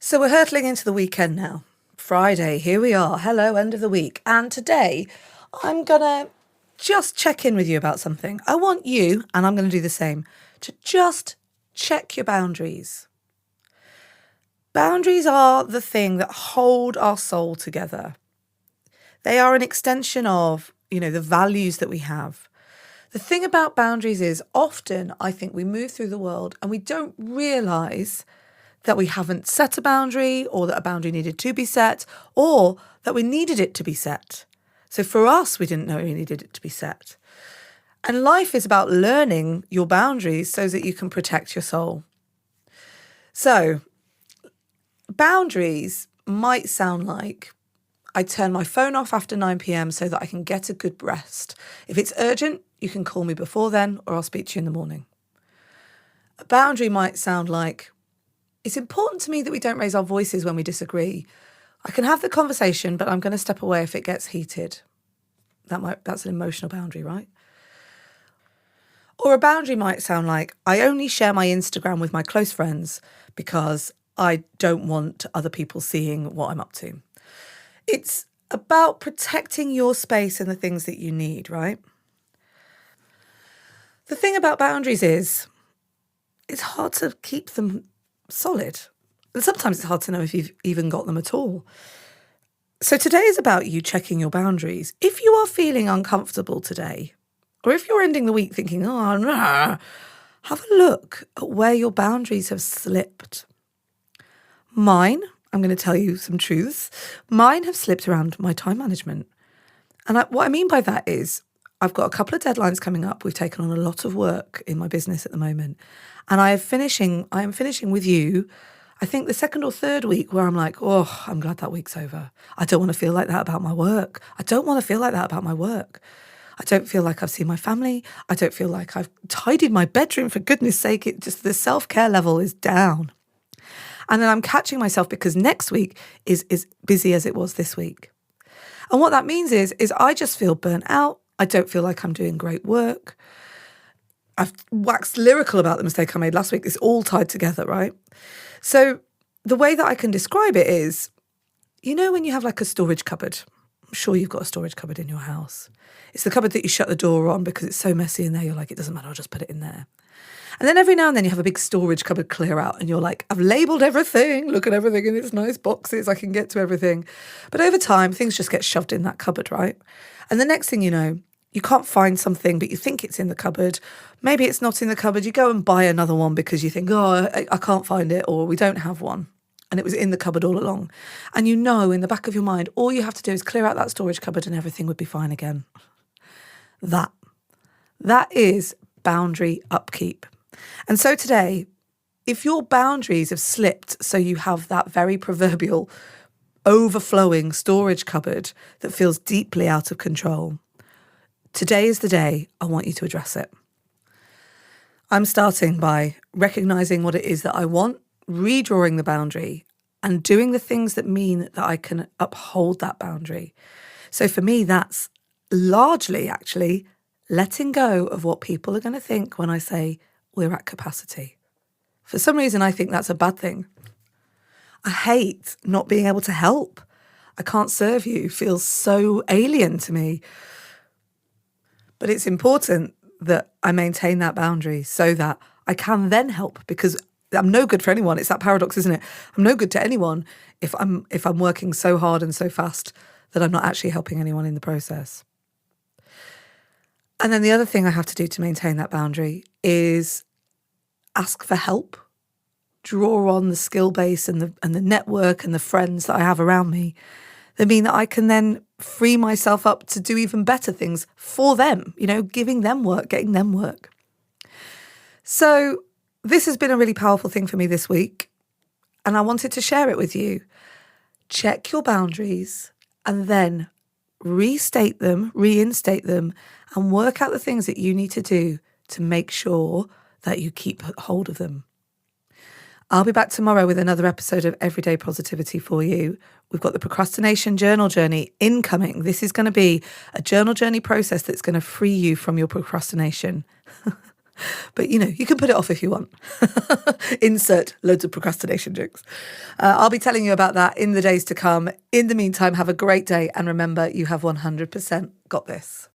So we're hurtling into the weekend now. Friday, here we are. Hello, end of the week. And today I'm going to just check in with you about something. I want you, and I'm going to do the same, to just check your boundaries. Boundaries are the thing that hold our soul together. They are an extension of, the values that we have. The thing about boundaries is often I think we move through the world and we don't realise that we haven't set a boundary, or that a boundary needed to be set, or that we needed it to be set. So for us, we didn't know we needed it to be set. And life is about learning your boundaries so that you can protect your soul. So boundaries might sound like I turn my phone off after 9 p.m. so that I can get a good rest. If it's urgent, you can call me before then, or I'll speak to you in the morning. A boundary might sound like, it's important to me that we don't raise our voices when we disagree. I can have the conversation, but I'm going to step away if it gets heated. That's an emotional boundary, right? Or a boundary might sound like, I only share my Instagram with my close friends because I don't want other people seeing what I'm up to. It's about protecting your space and the things that you need, right? The thing about boundaries is, it's hard to keep them solid. And sometimes it's hard to know if you've even got them at all. So today is about you checking your boundaries. If you are feeling uncomfortable today, or if you're ending the week thinking, oh, no, have a look at where your boundaries have slipped. Mine, I'm going to tell you some truths, mine have slipped around my time management. And what I mean by that is, I've got a couple of deadlines coming up. We've taken on a lot of work in my business at the moment. And I am finishing with you, I think the second or third week where I'm like, oh, I'm glad that week's over. I don't want to feel like that about my work. I don't feel like I've seen my family. I don't feel like I've tidied my bedroom, for goodness sake. The self-care level is down. And then I'm catching myself because next week is busy as it was this week. And what that means is I just feel burnt out. I don't feel like I'm doing great work. I've waxed lyrical about the mistake I made last week. It's all tied together, right? So the way that I can describe it is, when you have like a storage cupboard, I'm sure you've got a storage cupboard in your house. It's the cupboard that you shut the door on because it's so messy in there. You're like, it doesn't matter, I'll just put it in there. And then every now and then you have a big storage cupboard clear out and you're like, I've labelled everything. Look at everything in its nice boxes. I can get to everything. But over time, things just get shoved in that cupboard, right? And the next thing you know, you can't find something, but you think it's in the cupboard. Maybe it's not in the cupboard. You go and buy another one because you think, I can't find it, or we don't have one. And it was in the cupboard all along. And in the back of your mind, all you have to do is clear out that storage cupboard and everything would be fine again. That is boundary upkeep. And so today, if your boundaries have slipped so you have that very proverbial overflowing storage cupboard that feels deeply out of control, today is the day I want you to address it. I'm starting by recognising what it is that I want, redrawing the boundary, and doing the things that mean that I can uphold that boundary. So for me, that's largely actually letting go of what people are going to think when I say we're at capacity. For some reason, I think that's a bad thing. I hate not being able to help. I can't serve you feels so alien to me. But it's important that I maintain that boundary so that I can then help, because I'm no good for anyone. It's that paradox, isn't it? I'm no good to anyone if I'm working so hard and so fast that I'm not actually helping anyone in the process. And then the other thing I have to do to maintain that boundary is ask for help, draw on the skill base and the network and the friends that I have around me that mean that I can then free myself up to do even better things for them, giving them work, getting them work. So this has been a really powerful thing for me this week, and I wanted to share it with you. Check your boundaries and then restate them, reinstate them, and work out the things that you need to do to make sure that you keep hold of them. I'll be back tomorrow with another episode of Everyday Positivity for you. We've got the procrastination journal journey incoming. This is going to be a journal journey process that's going to free you from your procrastination. But, you can put it off if you want. Insert loads of procrastination jokes. I'll be telling you about that in the days to come. In the meantime, have a great day. And remember, you have 100% got this.